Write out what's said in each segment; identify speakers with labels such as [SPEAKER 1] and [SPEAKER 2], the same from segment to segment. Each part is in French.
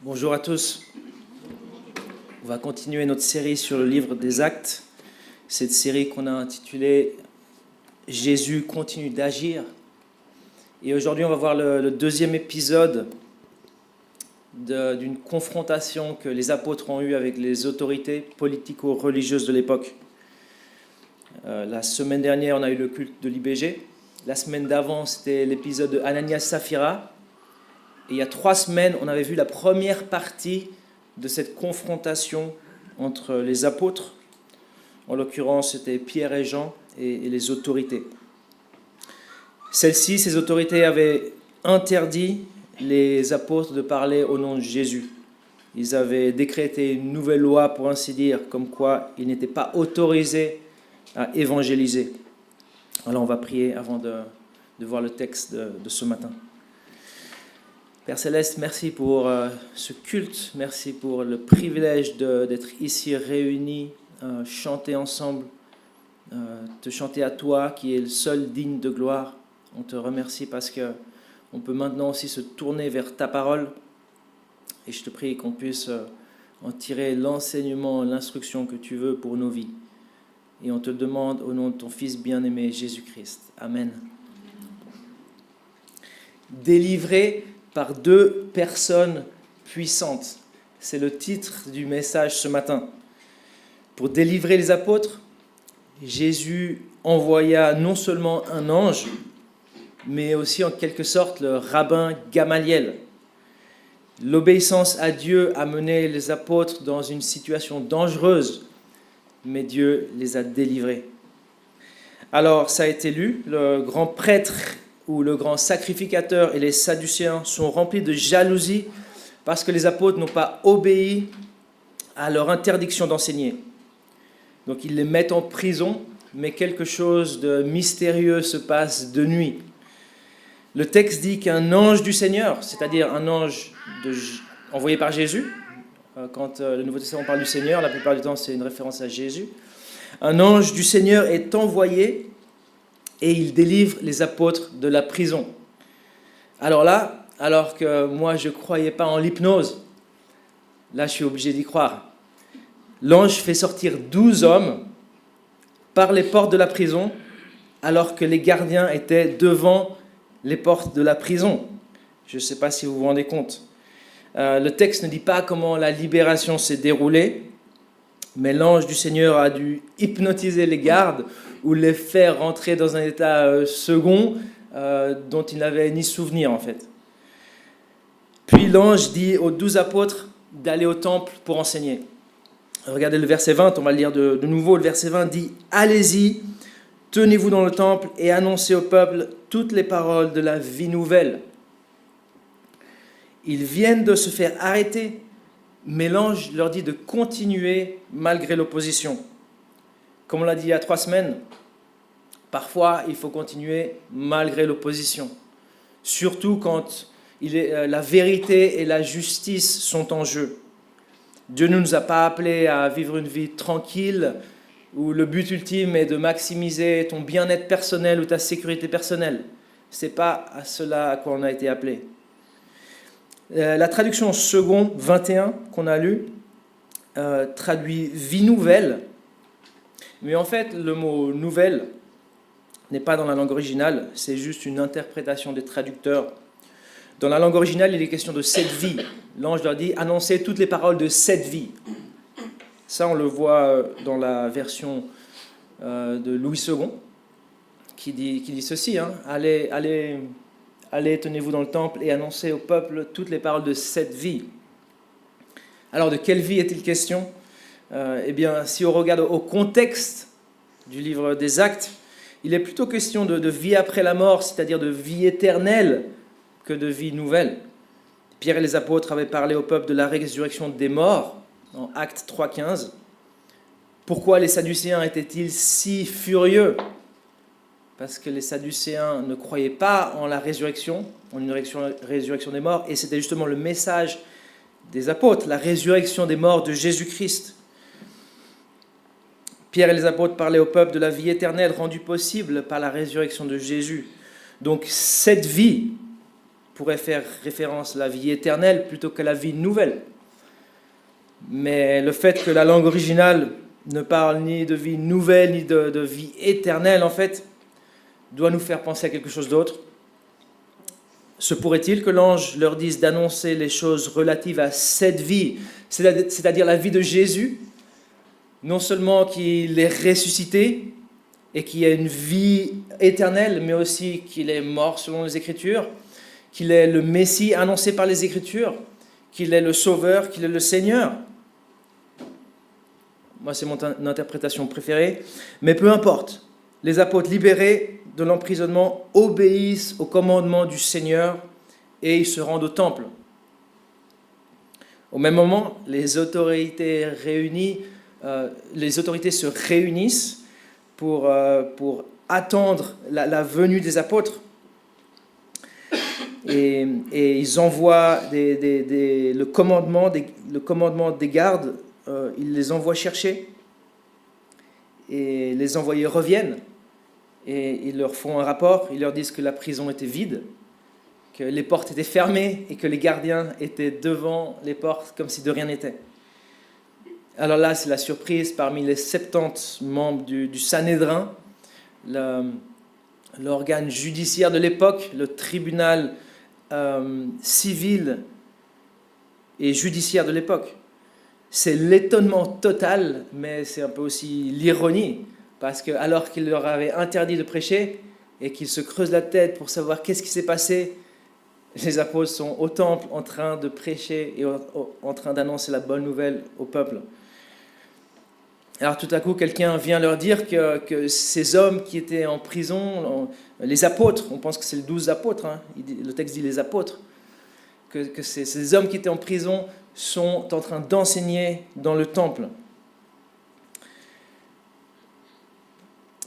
[SPEAKER 1] Bonjour à tous. On va continuer notre série sur le livre des Actes. Cette série qu'on a intitulée « Jésus continue d'agir ». Et aujourd'hui, on va voir le deuxième épisode d'une confrontation que les apôtres ont eue avec les autorités politico-religieuses de l'époque. La semaine dernière, on a eu le culte de l'IBG. La semaine d'avant, c'était l'épisode de Ananias-Saphira. Et il y a 3 semaines, on avait vu la première partie de cette confrontation entre les apôtres. En l'occurrence, c'était Pierre et Jean et les autorités. Ces autorités avaient interdit les apôtres de parler au nom de Jésus. Ils avaient décrété une nouvelle loi, pour ainsi dire, comme quoi ils n'étaient pas autorisés à évangéliser. Alors on va prier avant de voir le texte de ce matin. Père Céleste, merci pour ce culte, merci pour le privilège d'être ici réunis, chanter ensemble, te chanter à toi qui est le seul digne de gloire. On te remercie parce qu'on peut maintenant aussi se tourner vers ta parole et je te prie qu'on puisse en tirer l'enseignement, l'instruction que tu veux pour nos vies. Et on te demande au nom de ton Fils bien-aimé Jésus-Christ. Amen. Délivré par 2 personnes puissantes. C'est le titre du message ce matin. Pour délivrer les apôtres, Jésus envoya non seulement un ange, mais aussi en quelque sorte le rabbin Gamaliel. L'obéissance à Dieu a mené les apôtres dans une situation dangereuse, mais Dieu les a délivrés. Alors, ça a été lu, le grand prêtre où le grand sacrificateur et les Sadducéens sont remplis de jalousie parce que les apôtres n'ont pas obéi à leur interdiction d'enseigner. Donc ils les mettent en prison, mais quelque chose de mystérieux se passe de nuit. Le texte dit qu'un ange du Seigneur, c'est-à-dire un ange envoyé par Jésus, quand le Nouveau Testament parle du Seigneur, la plupart du temps c'est une référence à Jésus, un ange du Seigneur est envoyé et il délivre les apôtres de la prison. Alors là, alors que moi je ne croyais pas en l'hypnose, là je suis obligé d'y croire. L'ange fait sortir 12 hommes par les portes de la prison, alors que les gardiens étaient devant les portes de la prison. Je ne sais pas si vous vous rendez compte. Le texte ne dit pas comment la libération s'est déroulée, mais l'ange du Seigneur a dû hypnotiser les gardes ou les faire rentrer dans un état second dont ils n'avaient ni souvenir en fait. Puis l'ange dit aux 12 apôtres d'aller au temple pour enseigner. Regardez le verset 20, on va le lire de nouveau. Le verset 20 dit « Allez-y, tenez-vous dans le temple et annoncez au peuple toutes les paroles de la vie nouvelle. » Ils viennent de se faire arrêter, mais l'ange leur dit de continuer malgré l'opposition. Comme on l'a dit il y a 3 semaines, parfois il faut continuer malgré l'opposition. Surtout quand la vérité et la justice sont en jeu. Dieu ne nous a pas appelés à vivre une vie tranquille où le but ultime est de maximiser ton bien-être personnel ou ta sécurité personnelle. Ce n'est pas à cela à quoi on a été appelés. La traduction second 21 qu'on a lu traduit « vie nouvelle ». Mais en fait, le mot « nouvelle » n'est pas dans la langue originale, c'est juste une interprétation des traducteurs. Dans la langue originale, il est question de cette vie. L'ange leur dit « annoncez toutes les paroles de cette vie ». Ça, on le voit dans la version de Louis II, qui dit ceci, hein, allez, tenez-vous dans le temple et annoncez au peuple toutes les paroles de cette vie. Alors, de quelle vie est-il question ? Eh bien, si on regarde au contexte du livre des Actes, il est plutôt question de vie après la mort, c'est-à-dire de vie éternelle, que de vie nouvelle. Pierre et les apôtres avaient parlé au peuple de la résurrection des morts, en Actes 3,15. Pourquoi les Sadducéens étaient-ils si furieux ? Parce que les Sadducéens ne croyaient pas en la résurrection, en une résurrection des morts, et c'était justement le message des apôtres, la résurrection des morts de Jésus-Christ. Pierre et les apôtres parlaient au peuple de la vie éternelle rendue possible par la résurrection de Jésus. Donc cette vie pourrait faire référence à la vie éternelle plutôt que la vie nouvelle. Mais le fait que la langue originale ne parle ni de vie nouvelle ni de vie éternelle, en fait, doit nous faire penser à quelque chose d'autre. Se pourrait-il que l'ange leur dise d'annoncer les choses relatives à cette vie, c'est-à-dire la vie de Jésus, non seulement qu'il est ressuscité et qu'il y a une vie éternelle, mais aussi qu'il est mort selon les Écritures, qu'il est le Messie annoncé par les Écritures, qu'il est le Sauveur, qu'il est le Seigneur. Moi, c'est mon interprétation préférée. Mais peu importe, les apôtres libérés de l'emprisonnement obéissent au commandement du Seigneur et ils se rendent au temple. Au même moment, les autorités se réunissent pour attendre la venue des apôtres. Et ils envoient le commandement des gardes, ils les envoient chercher. Et les envoyés reviennent. Et ils leur font un rapport. Ils leur disent que la prison était vide, que les portes étaient fermées et que les gardiens étaient devant les portes comme si de rien n'était. Alors là, c'est la surprise. Parmi les 70 membres du Sanhédrin, l'organe judiciaire de l'époque, le tribunal civil et judiciaire de l'époque. C'est l'étonnement total, mais c'est un peu aussi l'ironie, parce que alors qu'il leur avait interdit de prêcher et qu'ils se creusent la tête pour savoir qu'est-ce qui s'est passé, les apôtres sont au temple en train de prêcher et en train d'annoncer la bonne nouvelle au peuple. Alors tout à coup, quelqu'un vient leur dire que ces hommes qui étaient en prison, les apôtres, on pense que c'est les 12 apôtres, hein, le texte dit les apôtres, que ces hommes qui étaient en prison sont en train d'enseigner dans le temple.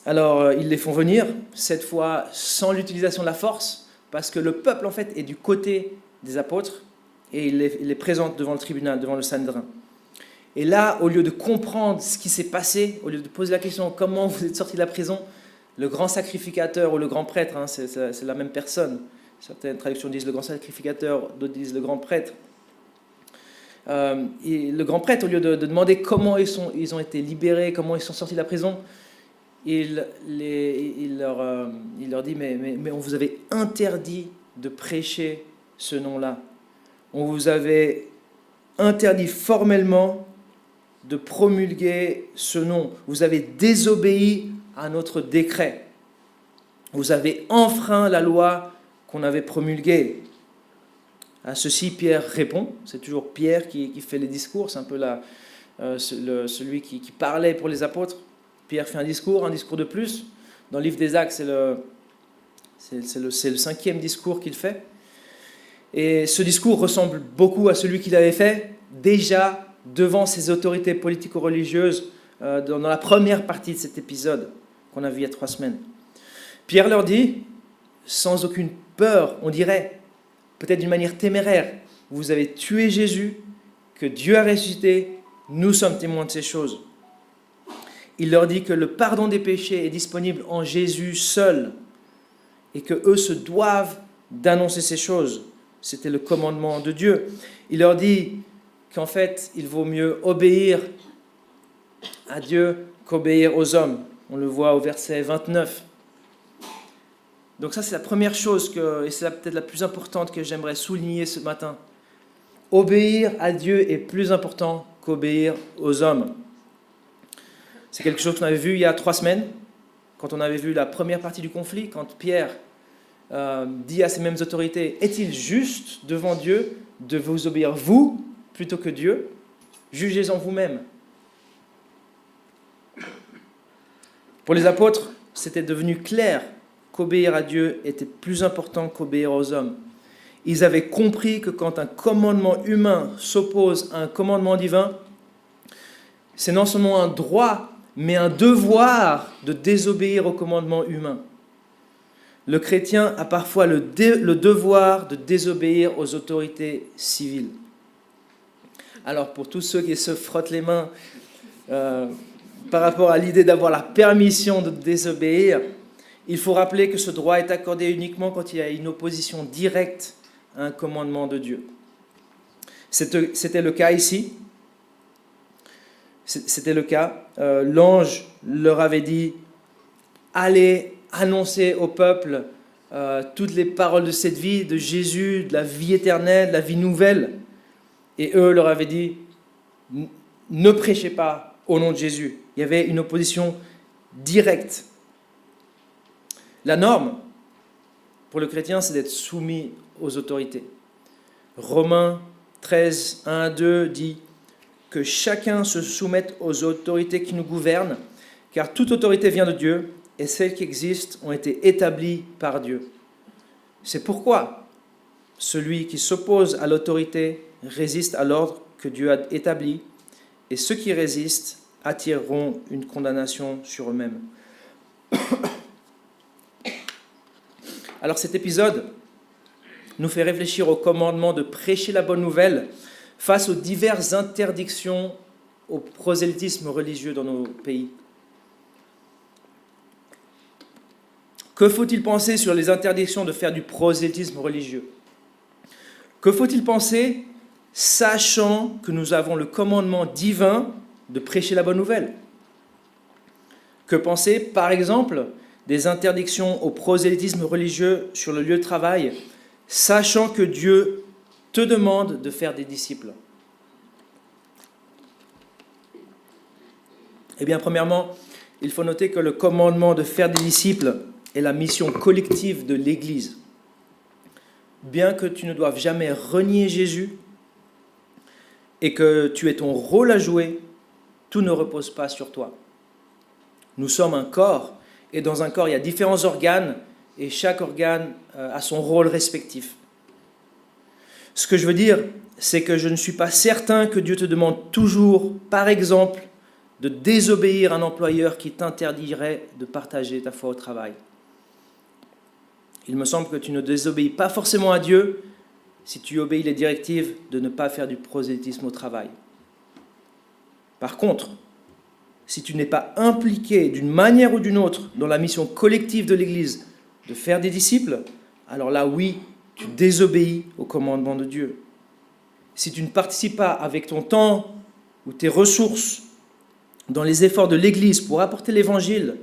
[SPEAKER 1] Alors, ils les font venir, cette fois sans l'utilisation de la force, parce que le peuple, en fait, est du côté des apôtres, et il les présente devant le tribunal, devant le Sanhédrin. Et là, au lieu de comprendre ce qui s'est passé, au lieu de poser la question « Comment vous êtes sortis de la prison ?», le grand sacrificateur ou le grand prêtre, hein, c'est la même personne. Certaines traductions disent le grand sacrificateur, d'autres disent le grand prêtre. Et le grand prêtre, au lieu de demander comment ils ont été libérés, comment ils sont sortis de la prison, il leur dit mais on vous avait interdit de prêcher ce nom-là. On vous avait interdit formellement de promulguer ce nom. Vous avez désobéi à notre décret. Vous avez enfreint la loi qu'on avait promulguée. À ceci, Pierre répond. C'est toujours Pierre qui fait les discours. C'est un peu celui qui parlait pour les apôtres. Pierre fait un discours de plus. Dans le livre des Actes, c'est le 5e discours qu'il fait. Et ce discours ressemble beaucoup à celui qu'il avait fait déjà devant ses autorités politico-religieuses dans la première partie de cet épisode qu'on a vu il y a 3 semaines. Pierre leur dit, sans aucune peur, on dirait, peut-être d'une manière téméraire, vous avez tué Jésus, que Dieu a ressuscité, nous sommes témoins de ces choses. Il leur dit que le pardon des péchés est disponible en Jésus seul et que eux se doivent d'annoncer ces choses. C'était le commandement de Dieu. Il leur dit qu'en fait, il vaut mieux obéir à Dieu qu'obéir aux hommes. On le voit au verset 29. Donc ça, c'est la première chose, et c'est peut-être la plus importante que j'aimerais souligner ce matin. Obéir à Dieu est plus important qu'obéir aux hommes. C'est quelque chose qu'on avait vu il y a 3 semaines, quand on avait vu la première partie du conflit, quand Pierre dit à ces mêmes autorités, est-il juste devant Dieu de vous obéir vous plutôt que Dieu ? Jugez-en vous-même. Pour les apôtres, c'était devenu clair qu'obéir à Dieu était plus important qu'obéir aux hommes. Ils avaient compris que quand un commandement humain s'oppose à un commandement divin, c'est non seulement un droit, mais un devoir de désobéir au commandement humain. Le chrétien a parfois le devoir de désobéir aux autorités civiles. Alors pour tous ceux qui se frottent les mains par rapport à l'idée d'avoir la permission de désobéir, il faut rappeler que ce droit est accordé uniquement quand il y a une opposition directe un commandement de Dieu. C'était le cas ici. C'était le cas. L'ange leur avait dit « Allez annoncer au peuple toutes les paroles de cette vie, de Jésus, de la vie éternelle, de la vie nouvelle. » Et eux leur avaient dit « Ne prêchez pas au nom de Jésus. » Il y avait une opposition directe. La norme pour le chrétien, c'est d'être soumis aux autorités. Romains 13, 1 à 2 dit que chacun se soumette aux autorités qui nous gouvernent, car toute autorité vient de Dieu, et celles qui existent ont été établies par Dieu. C'est pourquoi celui qui s'oppose à l'autorité résiste à l'ordre que Dieu a établi, et ceux qui résistent attireront une condamnation sur eux-mêmes. Alors cet épisode nous fait réfléchir au commandement de prêcher la bonne nouvelle face aux diverses interdictions au prosélytisme religieux dans nos pays. Que faut-il penser sur les interdictions de faire du prosélytisme religieux? Que faut-il penser, sachant que nous avons le commandement divin de prêcher la bonne nouvelle? Que penser, par exemple, des interdictions au prosélytisme religieux sur le lieu de travail, sachant que Dieu te demande de faire des disciples? Eh bien, premièrement, il faut noter que le commandement de faire des disciples est la mission collective de l'Église. Bien que tu ne doives jamais renier Jésus et que tu aies ton rôle à jouer, tout ne repose pas sur toi. Nous sommes un corps, et dans un corps, il y a différents organes, et chaque organe a son rôle respectif. Ce que je veux dire, c'est que je ne suis pas certain que Dieu te demande toujours, par exemple, de désobéir à un employeur qui t'interdirait de partager ta foi au travail. Il me semble que tu ne désobéis pas forcément à Dieu si tu obéis les directives de ne pas faire du prosélytisme au travail. Par contre, si tu n'es pas impliqué d'une manière ou d'une autre dans la mission collective de l'Église de faire des disciples, alors là, oui, tu désobéis au commandement de Dieu. Si tu ne participes pas avec ton temps ou tes ressources dans les efforts de l'Église pour apporter l'Évangile,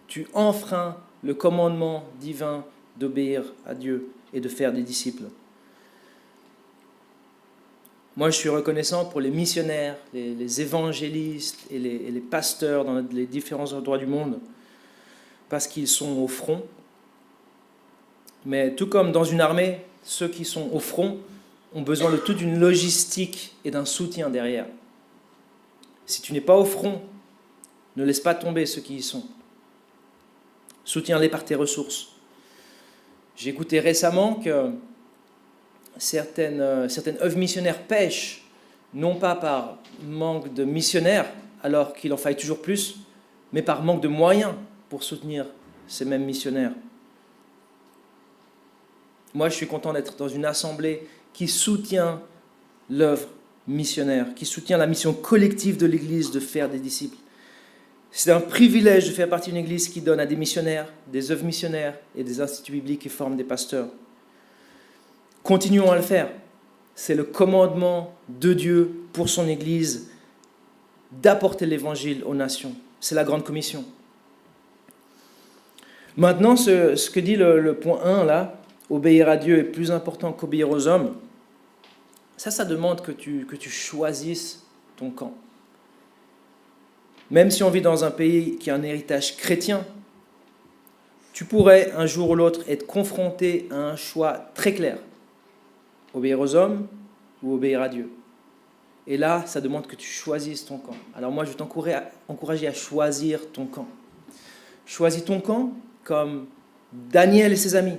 [SPEAKER 1] tu enfreins le commandement divin d'obéir à Dieu et de faire des disciples. Moi, je suis reconnaissant pour les missionnaires, les évangélistes et les pasteurs dans les différents endroits du monde, parce qu'ils sont au front. Mais tout comme dans une armée, ceux qui sont au front ont besoin de toute une logistique et d'un soutien derrière. Si tu n'es pas au front, ne laisse pas tomber ceux qui y sont. Soutiens-les par tes ressources. J'ai écouté récemment que certaines œuvres missionnaires pêchent, non pas par manque de missionnaires, alors qu'il en faille toujours plus, mais par manque de moyens pour soutenir ces mêmes missionnaires. Moi, je suis content d'être dans une assemblée qui soutient l'œuvre missionnaire, qui soutient la mission collective de l'Église de faire des disciples. C'est un privilège de faire partie d'une Église qui donne à des missionnaires, des œuvres missionnaires et des instituts bibliques qui forment des pasteurs. Continuons à le faire. C'est le commandement de Dieu pour son Église d'apporter l'Évangile aux nations. C'est la grande commission. Maintenant, ce que dit le point 1 là, obéir à Dieu est plus important qu'obéir aux hommes, ça demande que tu choisisses ton camp. Même si on vit dans un pays qui a un héritage chrétien, tu pourrais un jour ou l'autre être confronté à un choix très clair. Obéir aux hommes ou obéir à Dieu. Et là, ça demande que tu choisisses ton camp. Alors moi, je vais t'encourager à choisir ton camp. Choisis ton camp comme Daniel et ses amis,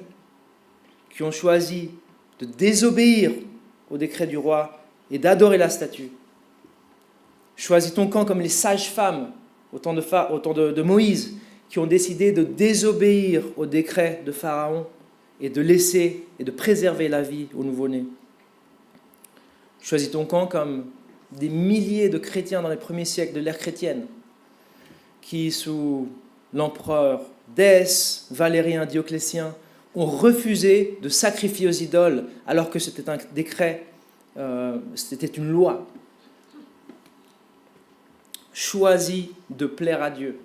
[SPEAKER 1] qui ont choisi de désobéir au décret du roi et d'adorer la statue. Choisis ton camp comme les sages-femmes au temps de Moïse, qui ont décidé de désobéir au décret de Pharaon et de laisser et de préserver la vie aux nouveau-nés. Choisis ton camp comme des milliers de chrétiens dans les premiers siècles de l'ère chrétienne, qui, sous l'empereur Dèce, Valérien, Dioclétien, ont refusé de sacrifier aux idoles alors que c'était un décret, c'était une loi. Choisis de plaire à Dieu.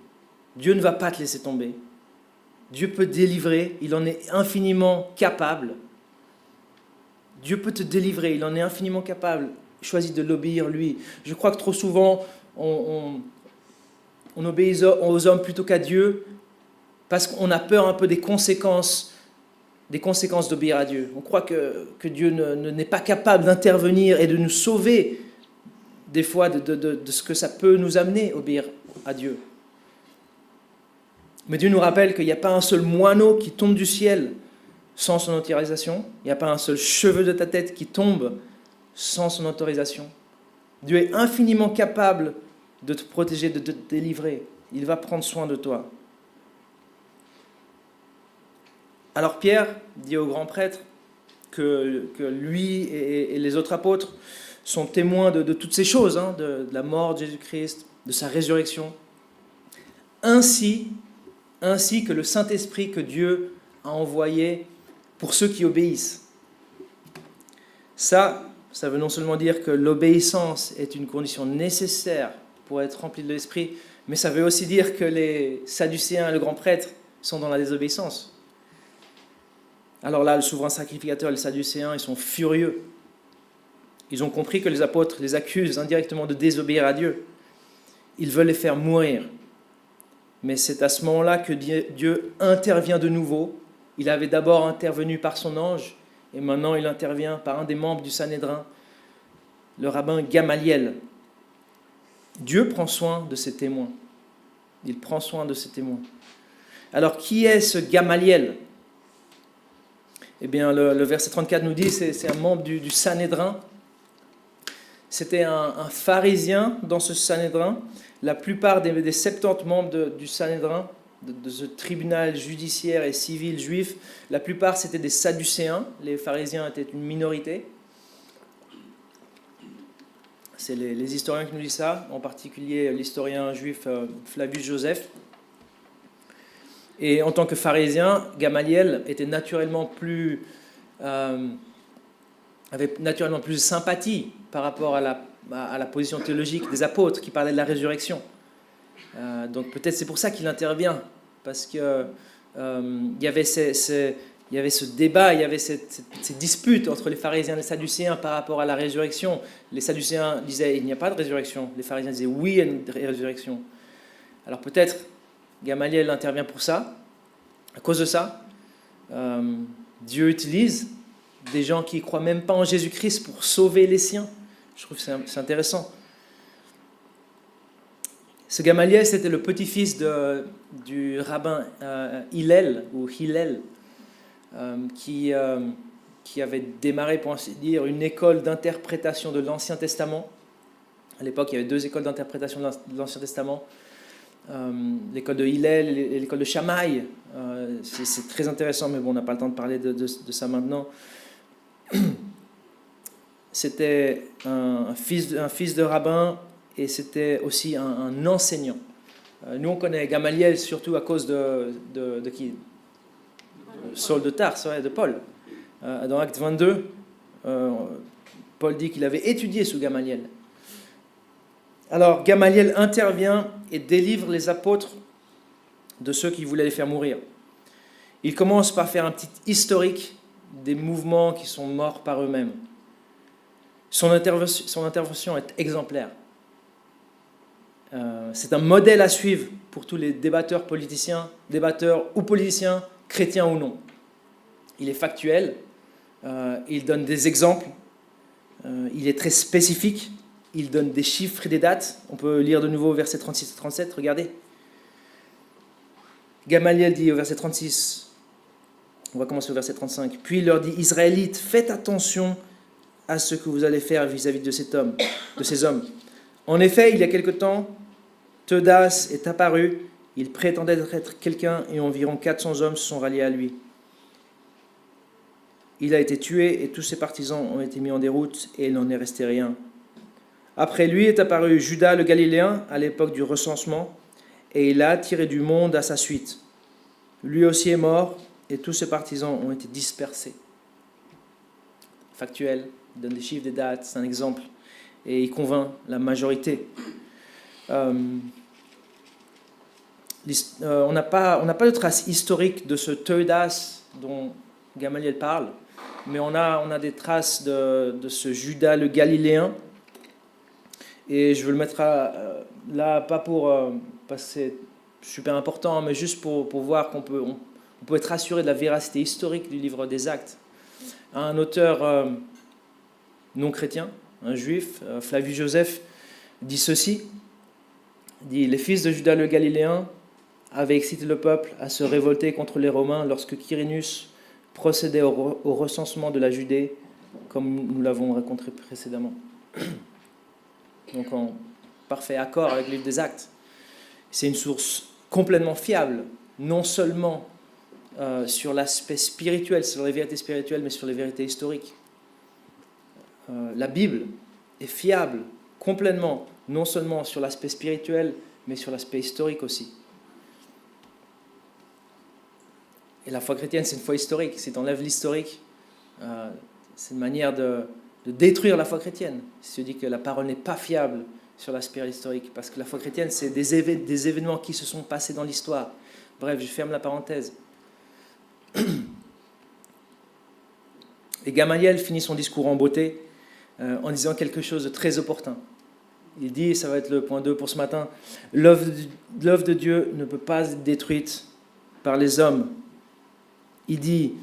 [SPEAKER 1] Dieu ne va pas te laisser tomber. Dieu peut délivrer, il en est infiniment capable. Dieu peut te délivrer, il en est infiniment capable. Choisis de l'obéir lui. Je crois que trop souvent, on obéit aux hommes plutôt qu'à Dieu parce qu'on a peur un peu des conséquences d'obéir à Dieu. On croit que Dieu n'est pas capable d'intervenir et de nous sauver des fois de ce que ça peut nous amener, obéir à Dieu. Mais Dieu nous rappelle qu'il n'y a pas un seul moineau qui tombe du ciel sans son autorisation. Il n'y a pas un seul cheveu de ta tête qui tombe sans son autorisation. Dieu est infiniment capable de te protéger, de te délivrer. Il va prendre soin de toi. Alors Pierre dit au grand prêtre que lui et les autres apôtres sont témoins de toutes ces choses, de la mort de Jésus-Christ, de sa résurrection, ainsi que le Saint-Esprit que Dieu a envoyé pour ceux qui obéissent. Ça veut non seulement dire que l'obéissance est une condition nécessaire pour être rempli de l'Esprit, mais ça veut aussi dire que les Sadducéens et le grand prêtre sont dans la désobéissance. Alors là, le souverain sacrificateur et les Sadducéens, ils sont furieux. Ils ont compris que les apôtres les accusent indirectement de désobéir à Dieu. Ils veulent les faire mourir. Mais c'est à ce moment-là que Dieu intervient de nouveau. Il avait d'abord intervenu par son ange, et maintenant il intervient par un des membres du Sanhédrin, le rabbin Gamaliel. Dieu prend soin de ses témoins. Il prend soin de ses témoins. Alors, qui est ce Gamaliel ? Eh bien, le verset 34 nous dit, c'est un membre du Sanhédrin. C'était un pharisien dans ce Sanhédrin. La plupart des 70 membres du Sanhédrin, de ce tribunal judiciaire et civil juif, la plupart c'était des Sadducéens. Les pharisiens étaient une minorité. C'est les historiens qui nous disent ça, en particulier l'historien juif Flavius Joseph. Et en tant que pharisien, Gamaliel était avait naturellement plus de sympathie par rapport à la position théologique des apôtres qui parlaient de la résurrection. Donc peut-être c'est pour ça qu'il intervient, parce que il y avait ce débat, il y avait ces disputes entre les pharisiens et les sadducéens par rapport à la résurrection. Les sadducéens disaient il n'y a pas de résurrection, les pharisiens disaient oui, il y a une résurrection. Alors peut-être Gamaliel intervient pour ça. À cause de ça, Dieu utilise des gens qui ne croient même pas en Jésus-Christ pour sauver les siens. Je trouve que c'est intéressant. Ce Gamaliel, c'était le petit-fils du rabbin Hillel, qui avait démarré, pour ainsi dire, une école d'interprétation de l'Ancien Testament. À l'époque, il y avait 2 écoles d'interprétation de l'Ancien Testament. L'école de Hillel et l'école de Shammai. C'est très intéressant, mais bon, on n'a pas le temps de parler de ça maintenant. C'était un fils de rabbin et c'était aussi un enseignant. Nous, on connaît Gamaliel surtout à cause de qui ? Saul de Tarse, de Paul. Dans Acte 22, Paul dit qu'il avait étudié sous Gamaliel. Alors, Gamaliel intervient et délivre les apôtres de ceux qui voulaient les faire mourir. Il commence par faire un petit historique des mouvements qui sont morts par eux-mêmes. Son intervention est exemplaire. C'est un modèle à suivre pour tous les débatteurs ou politiciens, chrétiens ou non. Il est factuel, il donne des exemples, il est très spécifique, il donne des chiffres et des dates. On peut lire de nouveau versets 36 et 37, regardez. Gamaliel dit au verset 36, on va commencer au verset 35, « Puis il leur dit, Israélites, faites attention à ce que vous allez faire vis-à-vis de ces hommes. En effet, il y a quelque temps, Theudas est apparu, il prétendait être quelqu'un et environ 400 hommes se sont ralliés à lui. Il a été tué et tous ses partisans ont été mis en déroute et il n'en est resté rien. Après lui est apparu Judas le Galiléen à l'époque du recensement et il a attiré du monde à sa suite. Lui aussi est mort et tous ses partisans ont été dispersés. Factuel, il donne des chiffres, des dates, c'est un exemple, et il convainc la majorité. On n'a pas de traces historiques de ce Teudas dont Gamaliel parle, mais on a des traces de ce Judas le Galiléen, et je veux le mettre là, pas parce que c'est super important, mais juste pour voir qu'on peut être rassuré de la véracité historique du livre des Actes. Un auteur non chrétien, un juif, Flavius Joseph, dit ceci, dit « Les fils de Judas le Galiléen avaient excité le peuple à se révolter contre les Romains lorsque Quirinius procédait au recensement de la Judée, comme nous l'avons raconté précédemment. » Donc en parfait accord avec le livre des Actes. C'est une source complètement fiable, non seulement sur l'aspect spirituel, sur les vérités spirituelles, mais sur les vérités historiques. La Bible est fiable complètement, non seulement sur l'aspect spirituel, mais sur l'aspect historique aussi. Et la foi chrétienne, c'est une foi historique. Si tu enlèves l'historique, c'est une manière de détruire la foi chrétienne. Si tu dis que la parole n'est pas fiable sur l'aspect historique, parce que la foi chrétienne, c'est des événements qui se sont passés dans l'histoire. Bref, je ferme la parenthèse. Et Gamaliel finit son discours en beauté en disant quelque chose de très opportun. Il dit, ça va être le point 2 pour ce matin, l'œuvre de Dieu ne peut pas être détruite par les hommes. Il dit,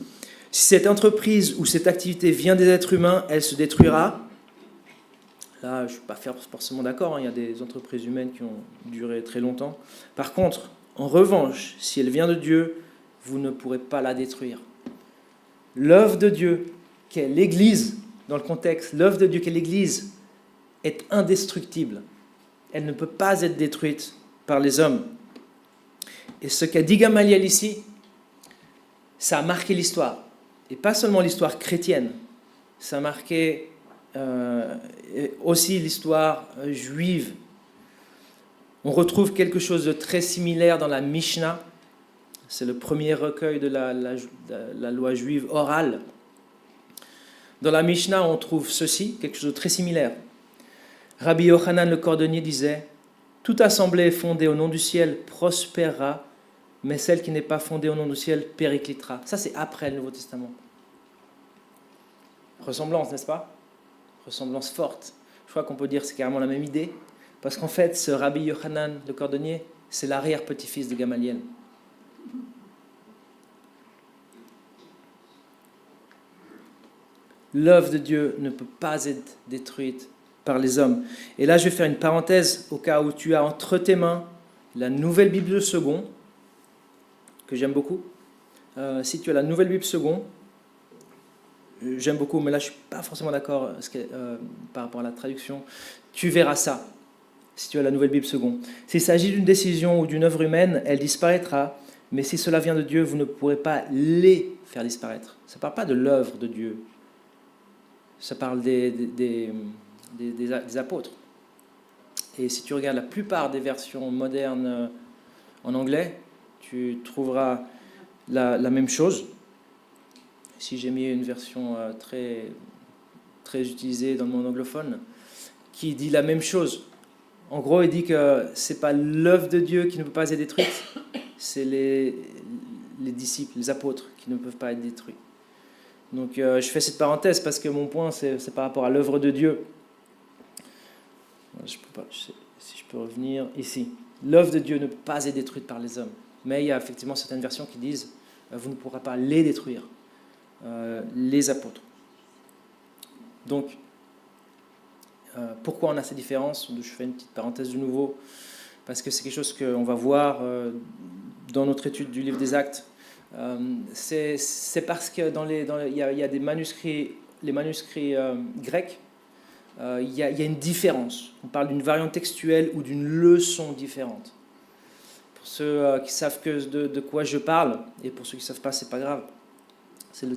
[SPEAKER 1] si cette entreprise ou cette activité vient des êtres humains, elle se détruira. Là, je ne suis pas forcément d'accord, il y a des entreprises humaines qui ont duré très longtemps. Par contre, en revanche, si elle vient de Dieu, vous ne pourrez pas la détruire. L'œuvre de Dieu, qu'est l'Église, dans le contexte, l'œuvre de Dieu qu'est l'Église, est indestructible. Elle ne peut pas être détruite par les hommes. Et ce qu'a dit Gamaliel ici, ça a marqué l'histoire. Et pas seulement l'histoire chrétienne, ça a marqué aussi l'histoire juive. On retrouve quelque chose de très similaire dans la Mishnah. C'est le premier recueil de la loi juive orale. Dans la Mishnah, on trouve ceci, quelque chose de très similaire. Rabbi Yochanan le cordonnier disait « Toute assemblée fondée au nom du ciel prospérera, mais celle qui n'est pas fondée au nom du ciel périclitera. » Ça, c'est après le Nouveau Testament. Ressemblance, n'est-ce pas? Ressemblance forte. Je crois qu'on peut dire que c'est carrément la même idée, parce qu'en fait, ce Rabbi Yochanan le cordonnier, c'est l'arrière-petit-fils de Gamaliel. L'œuvre de Dieu ne peut pas être détruite par les hommes. Et là, je vais faire une parenthèse au cas où tu as entre tes mains la Nouvelle Bible de Second, que j'aime beaucoup. Si tu as la Nouvelle Bible Second, j'aime beaucoup, mais là, je ne suis pas forcément d'accord par rapport à la traduction. Tu verras ça, si tu as la Nouvelle Bible Second. S'il s'agit d'une décision ou d'une œuvre humaine, elle disparaîtra. Mais si cela vient de Dieu, vous ne pourrez pas les faire disparaître. Ça ne parle pas de l'œuvre de Dieu. Ça parle des apôtres. Et si tu regardes la plupart des versions modernes en anglais, tu trouveras la même chose. Si j'ai mis une version très, très utilisée dans le monde anglophone, qui dit la même chose. En gros, il dit que ce n'est pas l'œuvre de Dieu qui ne peut pas être détruite, c'est les disciples, les apôtres qui ne peuvent pas être détruits. Donc je fais cette parenthèse parce que mon point, c'est par rapport à l'œuvre de Dieu. Je peux pas, si je peux revenir ici. L'œuvre de Dieu ne peut pas être détruite par les hommes. Mais il y a effectivement certaines versions qui disent vous ne pourrez pas les détruire, les apôtres. Donc, pourquoi on a ces différences? Je fais une petite parenthèse de nouveau, parce que c'est quelque chose qu'on va voir dans notre étude du livre des Actes. C'est parce que il y a des manuscrits, les manuscrits grecs, il y a une différence. On parle d'une variante textuelle ou d'une leçon différente. Pour ceux qui savent de quoi je parle, et pour ceux qui ne savent pas, c'est pas grave. C'est le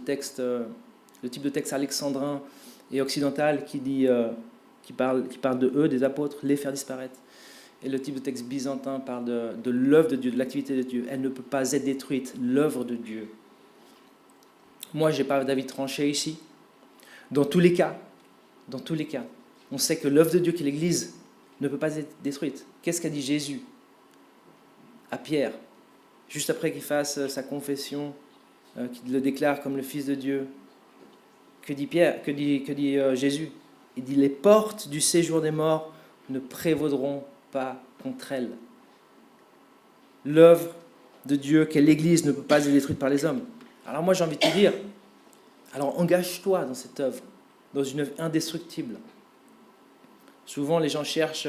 [SPEAKER 1] type de texte alexandrin et occidental qui parle de eux, des apôtres, les faire disparaître. Et le type de texte byzantin parle de l'œuvre de Dieu, de l'activité de Dieu. Elle ne peut pas être détruite, l'œuvre de Dieu. Moi, je n'ai pas d'avis tranché ici. Dans tous les cas, on sait que l'œuvre de Dieu, qui est l'Église, ne peut pas être détruite. Qu'est-ce qu'a dit Jésus à Pierre, juste après qu'il fasse sa confession, qu'il le déclare comme le Fils de Dieu? Que dit Pierre, que dit Jésus? Il dit: les portes du séjour des morts ne prévaudront pas contre elle. L'œuvre de Dieu, qu'est l'Église, ne peut pas être détruite par les hommes. Alors moi, j'ai envie de te dire, alors engage-toi dans cette œuvre, dans une œuvre indestructible. Souvent, les gens cherchent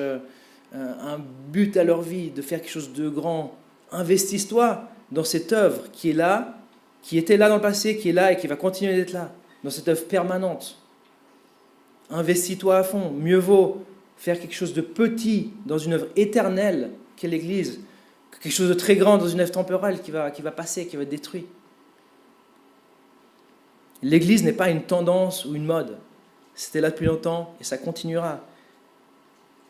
[SPEAKER 1] un but à leur vie, de faire quelque chose de grand. Investis-toi dans cette œuvre qui est là, qui était là dans le passé, qui est là et qui va continuer d'être là, dans cette œuvre permanente. Investis-toi à fond. Mieux vaut faire quelque chose de petit dans une œuvre éternelle qu'est l'Église, que quelque chose de très grand dans une œuvre temporelle qui va passer, qui va être détruite. L'Église n'est pas une tendance ou une mode. C'était là depuis longtemps et ça continuera.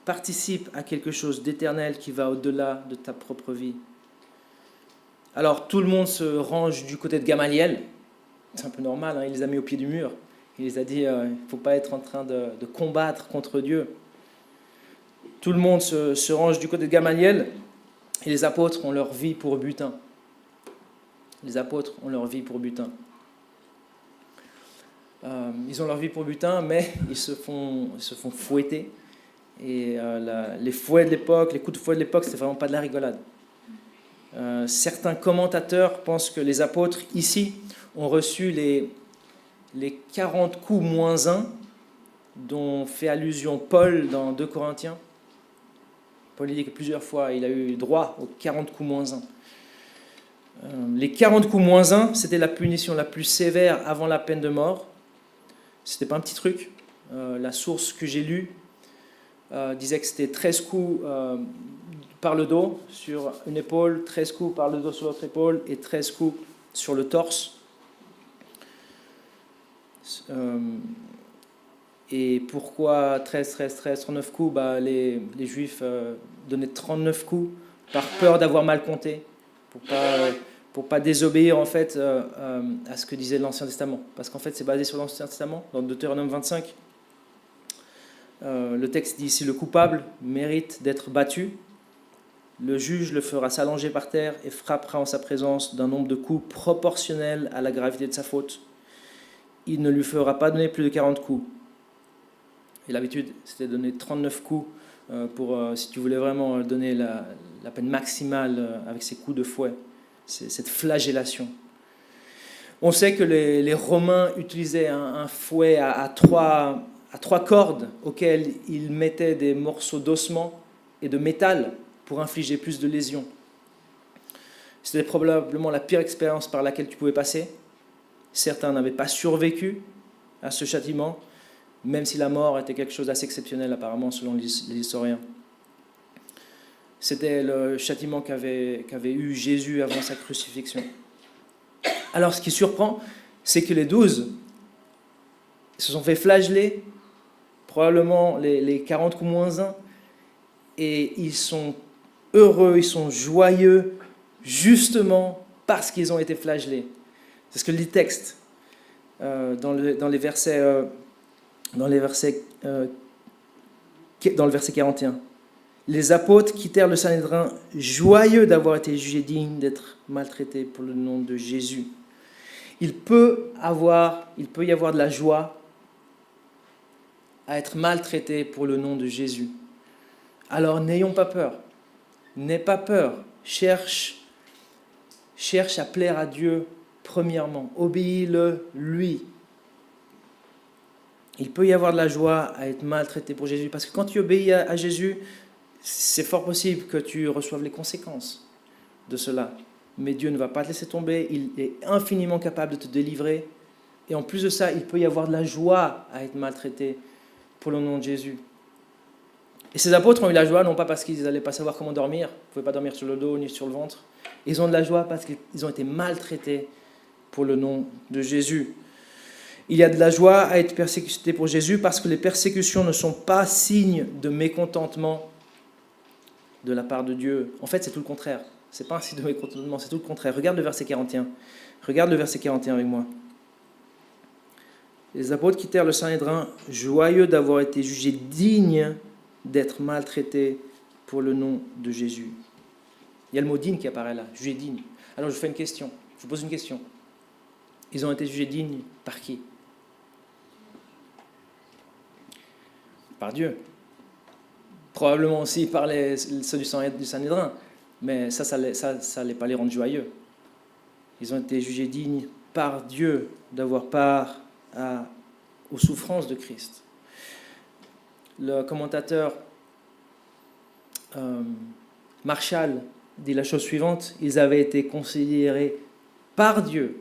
[SPEAKER 1] Participe à quelque chose d'éternel qui va au-delà de ta propre vie. Alors tout le monde se range du côté de Gamaliel. C'est un peu normal, hein, il les a mis au pied du mur. Il les a dit, il ne faut pas être en train de combattre contre Dieu. Tout le monde se range du côté de Gamaliel et les apôtres ont leur vie pour butin. Les apôtres ont leur vie pour butin. Ils ont leur vie pour butin, mais ils se font fouetter. Et les fouets de l'époque, les coups de fouet de l'époque, c'était vraiment pas de la rigolade. Certains commentateurs pensent que les apôtres, ici, ont reçu les 40 coups moins 1 dont fait allusion Paul dans 2 Corinthiens. Paul dit que plusieurs fois, il a eu droit aux 40 coups moins 1. Les 40 coups moins 1, c'était la punition la plus sévère avant la peine de mort. C'était pas un petit truc. La source que j'ai lue disait que c'était 13 coups par le dos sur une épaule, 13 coups par le dos sur l'autre épaule et 13 coups sur le torse. Et pourquoi 13, 39 coups? Les Juifs donnaient 39 coups par peur d'avoir mal compté, pour pas désobéir en fait à ce que disait l'Ancien Testament. Parce qu'en fait c'est basé sur l'Ancien Testament, dans Deutéronome 25. Le texte dit: si le coupable mérite d'être battu, le juge le fera s'allonger par terre et frappera en sa présence d'un nombre de coups proportionnel à la gravité de sa faute. Il ne lui fera pas donner plus de 40 coups. Et l'habitude, c'était de donner 39 coups si tu voulais vraiment donner la peine maximale avec ces coups de fouet, cette flagellation. On sait que les Romains utilisaient un fouet à trois cordes auxquelles ils mettaient des morceaux d'ossement et de métal pour infliger plus de lésions. C'était probablement la pire expérience par laquelle tu pouvais passer. Certains n'avaient pas survécu à ce châtiment, même si la mort était quelque chose d'assez exceptionnel apparemment selon les historiens. C'était le châtiment qu'avait eu Jésus avant sa crucifixion. Alors ce qui surprend, c'est que les 12 se sont fait flageller, probablement les 40 coups moins 1, et ils sont heureux, ils sont joyeux, justement parce qu'ils ont été flagellés. C'est ce que dit le texte dans le verset 41. Les apôtres quittèrent le Sanhédrin joyeux d'avoir été jugés dignes d'être maltraités pour le nom de Jésus. Il peut y avoir de la joie à être maltraité pour le nom de Jésus. Alors n'ayons pas peur. N'aie pas peur. Cherche à plaire à Dieu premièrement. Obéis-le, lui. Il peut y avoir de la joie à être maltraité pour Jésus. Parce que quand tu obéis à Jésus, c'est fort possible que tu reçoives les conséquences de cela. Mais Dieu ne va pas te laisser tomber. Il est infiniment capable de te délivrer. Et en plus de ça, il peut y avoir de la joie à être maltraité pour le nom de Jésus. Et ces apôtres ont eu la joie, non pas parce qu'ils n'allaient pas savoir comment dormir, ils ne pouvaient pas dormir sur le dos ni sur le ventre. Ils ont de la joie parce qu'ils ont été maltraités pour le nom de Jésus. Il y a de la joie à être persécuté pour Jésus parce que les persécutions ne sont pas signes de mécontentement de la part de Dieu. En fait, c'est tout le contraire. Ce n'est pas un signe de mécontentement, c'est tout le contraire. Regarde le verset 41. Regarde le verset 41 avec moi. Les apôtres quittèrent le Sanhédrin, joyeux d'avoir été jugés dignes d'être maltraités pour le nom de Jésus. Il y a le mot digne qui apparaît là, jugé digne. Alors je vous fais une question, je vous pose une question. Ils ont été jugés dignes par qui? Par Dieu. Probablement aussi par ceux du Sanhédrin, mais ça n'allait pas les rendre joyeux. Ils ont été jugés dignes par Dieu d'avoir part aux souffrances de Christ. Le commentateur Marshall dit la chose suivante: ils avaient été considérés par Dieu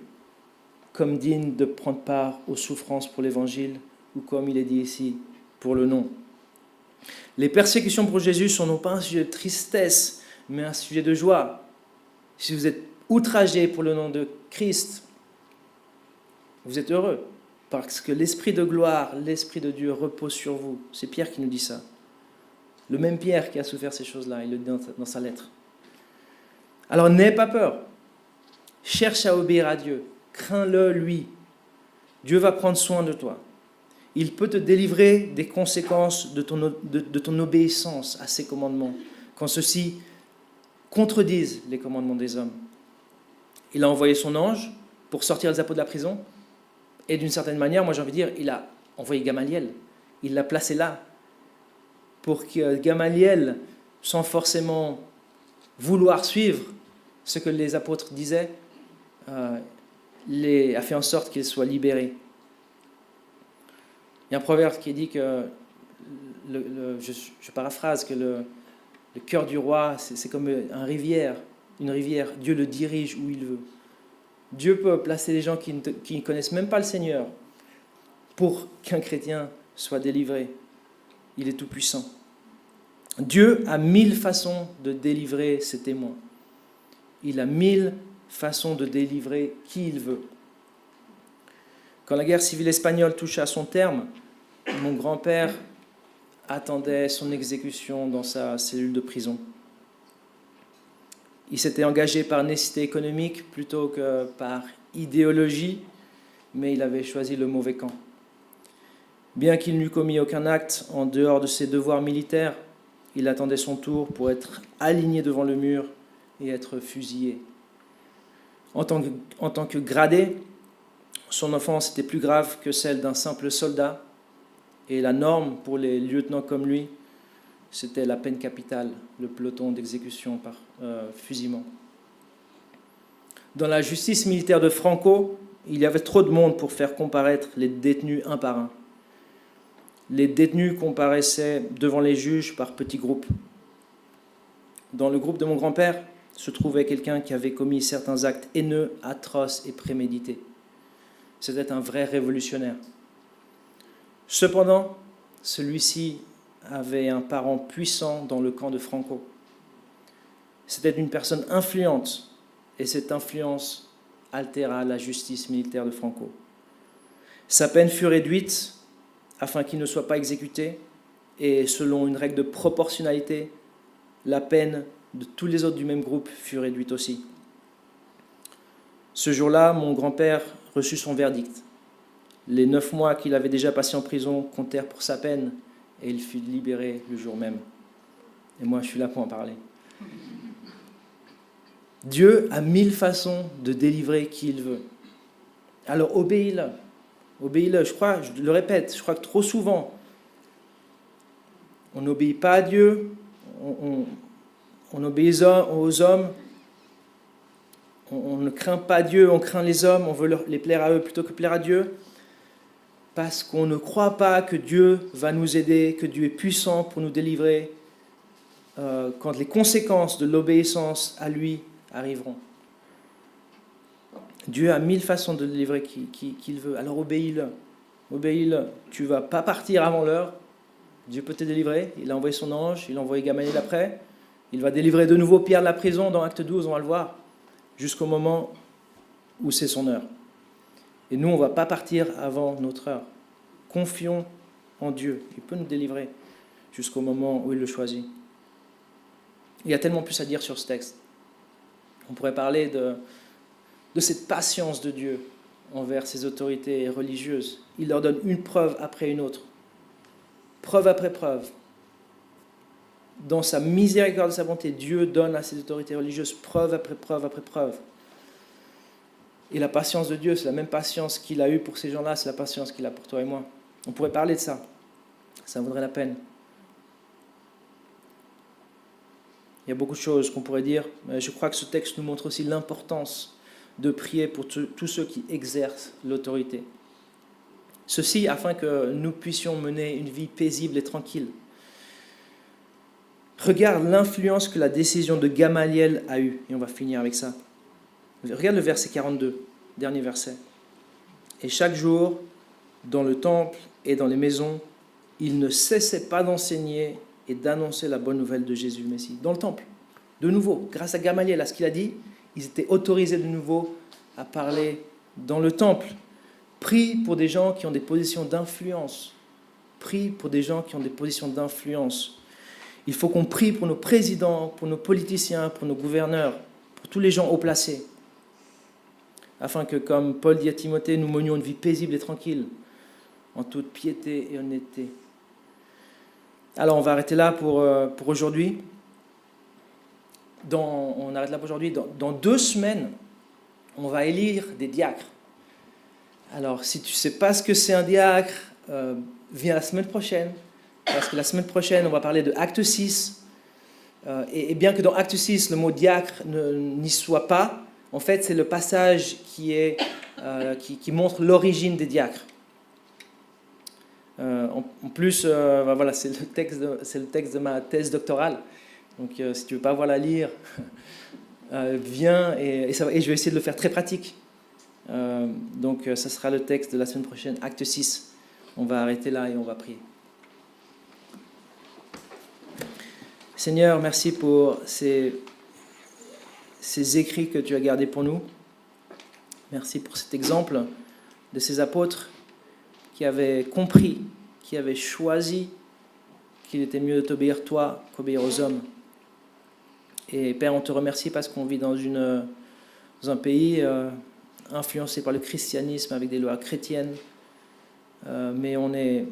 [SPEAKER 1] comme dignes de prendre part aux souffrances pour l'Évangile, ou comme il est dit ici, pour le nom. Les persécutions pour Jésus sont non pas un sujet de tristesse, mais un sujet de joie. Si vous êtes outragé pour le nom de Christ, vous êtes heureux, parce que l'Esprit de gloire, l'Esprit de Dieu repose sur vous. C'est Pierre qui nous dit ça. Le même Pierre qui a souffert ces choses-là, il le dit dans sa lettre. Alors n'aie pas peur. Cherche à obéir à Dieu. Crains-le, lui. Dieu va prendre soin de toi. Il peut te délivrer des conséquences de ton obéissance à ses commandements, quand ceux-ci contredisent les commandements des hommes. Il a envoyé son ange pour sortir les apôtres de la prison, et d'une certaine manière, moi j'ai envie de dire, il a envoyé Gamaliel. Il l'a placé là, pour que Gamaliel, sans forcément vouloir suivre ce que les apôtres disaient, a fait en sorte qu'ils soient libérés. Il y a un proverbe qui dit que, je paraphrase, que le cœur du roi, c'est comme une rivière. Dieu le dirige où il veut. Dieu peut placer des gens qui ne connaissent même pas le Seigneur pour qu'un chrétien soit délivré. Il est tout-puissant. Dieu a 1000 façons de délivrer ses témoins. Il a 1000 façons de délivrer qui il veut. Quand la guerre civile espagnole toucha à son terme, mon grand-père attendait son exécution dans sa cellule de prison. Il s'était engagé par nécessité économique plutôt que par idéologie, mais il avait choisi le mauvais camp. Bien qu'il n'eût commis aucun acte en dehors de ses devoirs militaires, il attendait son tour pour être aligné devant le mur et être fusillé. En tant que gradé, son offense était plus grave que celle d'un simple soldat, et la norme pour les lieutenants comme lui, c'était la peine capitale, le peloton d'exécution par fusillement. Dans la justice militaire de Franco, il y avait trop de monde pour faire comparaître les détenus un par un. Les détenus comparaissaient devant les juges par petits groupes. Dans le groupe de mon grand-père se trouvait quelqu'un qui avait commis certains actes haineux, atroces et prémédités. C'était un vrai révolutionnaire. Cependant, celui-ci avait un parent puissant dans le camp de Franco. C'était une personne influente, et cette influence altéra la justice militaire de Franco. Sa peine fut réduite afin qu'il ne soit pas exécuté, et selon une règle de proportionnalité, la peine de tous les autres du même groupe fut réduite aussi. Ce jour-là, mon grand-père reçut son verdict. Les 9 mois qu'il avait déjà passés en prison comptèrent pour sa peine, et il fut libéré le jour même. Et moi, je suis là pour en parler. Dieu a 1000 façons de délivrer qui il veut. Alors obéis-le. Obéis-le. Je le répète, je crois que trop souvent, on n'obéit pas à Dieu, on obéit aux hommes, on ne craint pas Dieu, on craint les hommes, on veut les plaire à eux plutôt que plaire à Dieu, parce qu'on ne croit pas que Dieu va nous aider, que Dieu est puissant pour nous délivrer quand les conséquences de l'obéissance à lui arriveront. Dieu a 1000 façons de délivrer qu'il veut, alors obéis-le. Obéis-le. Tu ne vas pas partir avant l'heure. Dieu peut te délivrer. Il a envoyé son ange, il a envoyé Gamaliel après. Il va délivrer de nouveau Pierre de la prison dans Acte 12, on va le voir, jusqu'au moment où c'est son heure. Et nous, on ne va pas partir avant notre heure. Confions en Dieu. Il peut nous délivrer jusqu'au moment où il le choisit. Il y a tellement plus à dire sur ce texte. On pourrait parler de cette patience de Dieu envers ces autorités religieuses. Il leur donne une preuve après une autre. Preuve après preuve. Dans sa miséricorde et sa bonté, Dieu donne à ces autorités religieuses preuve après preuve après preuve. Et la patience de Dieu, c'est la même patience qu'il a eue pour ces gens-là, c'est la patience qu'il a pour toi et moi. On pourrait parler de ça. Ça vaudrait la peine. Il y a beaucoup de choses qu'on pourrait dire, mais je crois que ce texte nous montre aussi l'importance de prier pour tous ceux qui exercent l'autorité. Ceci afin que nous puissions mener une vie paisible et tranquille. Regarde l'influence que la décision de Gamaliel a eue. Et on va finir avec ça. Regarde le verset 42, dernier verset. Et chaque jour, dans le temple et dans les maisons, il ne cessait pas d'enseigner et d'annoncer la bonne nouvelle de Jésus le Messie. Dans le temple, de nouveau, grâce à Gamaliel, à ce qu'il a dit, ils étaient autorisés de nouveau à parler dans le temple. Prie pour des gens qui ont des positions d'influence. Prie pour des gens qui ont des positions d'influence. Il faut qu'on prie pour nos présidents, pour nos politiciens, pour nos gouverneurs, pour tous les gens haut placés, afin que, comme Paul dit à Timothée, nous menions une vie paisible et tranquille, en toute piété et honnêteté. Alors, on va arrêter là pour aujourd'hui. On arrête là pour aujourd'hui. Dans 2 semaines, on va élire des diacres. Alors, si tu ne sais pas ce que c'est un diacre, viens la semaine prochaine. Parce que la semaine prochaine, on va parler de Acte 6. Et bien que dans Acte 6, le mot diacre n'y soit pas, en fait, c'est le passage qui montre l'origine des diacres. En plus, voilà, c'est le texte de ma thèse doctorale. Donc, si tu ne veux pas la lire, viens et je vais essayer de le faire très pratique. Donc, ça sera le texte de la semaine prochaine, Acte 6. On va arrêter là et on va prier. Seigneur, merci pour ces écrits que tu as gardés pour nous. Merci pour cet exemple de ces apôtres qui avaient compris, qui avaient choisi qu'il était mieux de t'obéir toi qu'obéir aux hommes. Et Père, on te remercie parce qu'on vit dans un pays influencé par le christianisme avec des lois chrétiennes, mais on est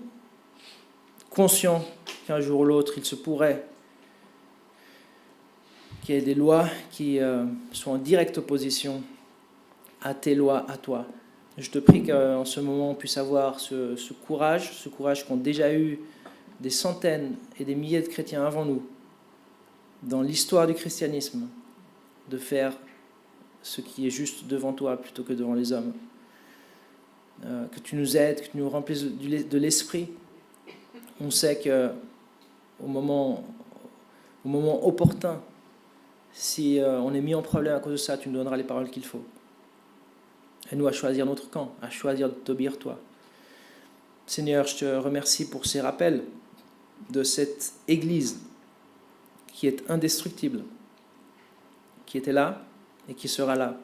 [SPEAKER 1] conscient qu'un jour ou l'autre, il se pourrait qu'il y ait des lois qui sont en directe opposition à tes lois, à toi. Je te prie qu'en ce moment, on puisse avoir ce courage qu'ont déjà eu des centaines et des milliers de chrétiens avant nous, dans l'histoire du christianisme, de faire ce qui est juste devant toi plutôt que devant les hommes. Que tu nous aides, que tu nous remplisses de l'esprit. On sait qu'au moment opportun, si on est mis en problème à cause de ça, tu nous donneras les paroles qu'il faut. Et nous à choisir notre camp, à choisir de t'obéir toi. Seigneur, je te remercie pour ces rappels de cette Église qui est indestructible, qui était là et qui sera là.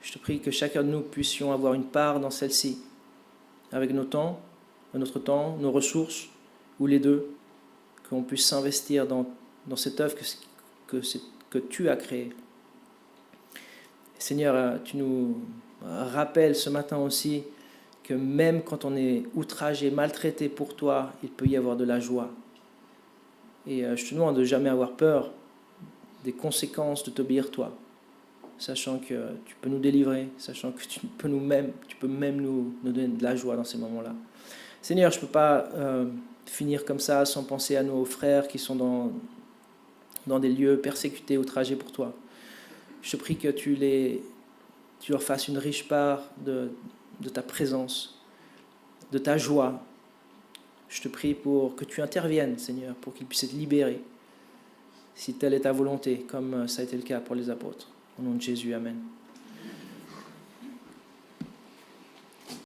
[SPEAKER 1] Je te prie que chacun de nous puissions avoir une part dans celle-ci, avec notre temps, nos ressources, ou les deux, qu'on puisse s'investir dans cette œuvre que tu as créée. Seigneur, tu nous rappelles ce matin aussi que même quand on est outragé, maltraité pour toi, il peut y avoir de la joie. Et je te demande de ne jamais avoir peur des conséquences de t'obéir toi, sachant que tu peux nous délivrer, sachant que tu peux même nous donner de la joie dans ces moments-là. Seigneur, je ne peux pas finir comme ça sans penser à nos frères qui sont dans des lieux persécutés, outragés pour toi. Je te prie que tu leur fasses une riche part de ta présence, de ta joie. Je te prie pour que tu interviennes, Seigneur, pour qu'ils puissent être libérés, si telle est ta volonté, comme ça a été le cas pour les apôtres. Au nom de Jésus, Amen.